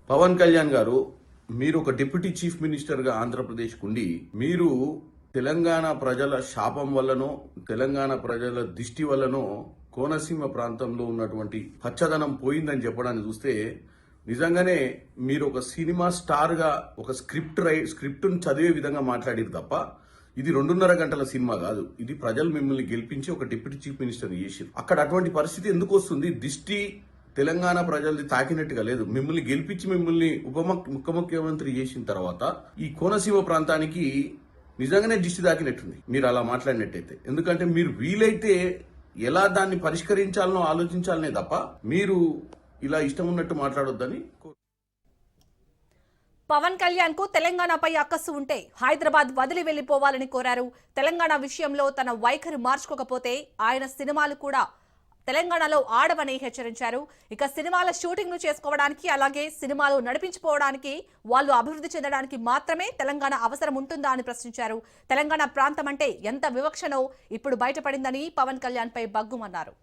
పవన్ కళ్యాణ్ గారు, మీరు ఒక డిప్యూటీ చీఫ్ మినిస్టర్ గా ఆంధ్రప్రదేశ్ కుండి మీరు తెలంగాణ ప్రజల శాపం వల్లనో తెలంగాణ ప్రజల దిష్టి వల్లనో కోనసీమ ప్రాంతంలో ఉన్నటువంటి పచ్చదనం పోయిందని చెప్పడాన్ని చూస్తే నిజంగానే మీరు ఒక సినిమా స్టార్ గా ఒక స్క్రిప్ట్ చదివే విధంగా మాట్లాడారు తప్ప ఇది 2.5 గంటల సినిమా కాదు. ఇది ప్రజలు మిమ్మల్ని గెలిపించి ఒక డిప్యూటీ చీఫ్ మినిస్టర్ చేసారు. అక్కడ అటువంటి పరిస్థితి ఎందుకు వస్తుంది? దిష్టి తెలంగాణ ప్రజలది తాకినట్టుగా లేదు. మిమ్మల్ని గెలిపించి మిమ్మల్ని ముఖ్యమంత్రి చేసిన తర్వాత ఈ కోనసీమ ప్రాంతానికి నిజంగానే దిష్టి తాకినట్టుంది మీరు అలా మాట్లాడినట్టయితే. ఎందుకంటే మీరు వీలైతే ఎలా దాన్ని పరిష్కరించాలనో ఆలోచించాలనే తప్ప మీరు ఇలా ఇష్టం ఉన్నట్టు మాట్లాడొద్దని. పవన్ కళ్యాణ్ కు తెలంగాణపై అక్కసు ఉంటే హైదరాబాద్ వదిలి వెళ్లిపోవాలని కోరారు. తెలంగాణ విషయంలో తన వైఖరి మార్చుకోకపోతే ఆయన సినిమాలు కూడా తెలంగాణలో ఆడవని హెచ్చరించారు. ఇక సినిమాల షూటింగ్ ను చేసుకోవడానికి అలాగే సినిమాలు నడిపించుకోవడానికి వాళ్ళు అభివృద్ధి చెందడానికి మాత్రమే తెలంగాణ అవసరం ఉంటుందా అని ప్రశ్నించారు. తెలంగాణ ప్రాంతం అంటే ఎంత వివక్షనో ఇప్పుడు బయటపడిందని పవన్ కళ్యాణ్ పై బగ్గుమన్నారు.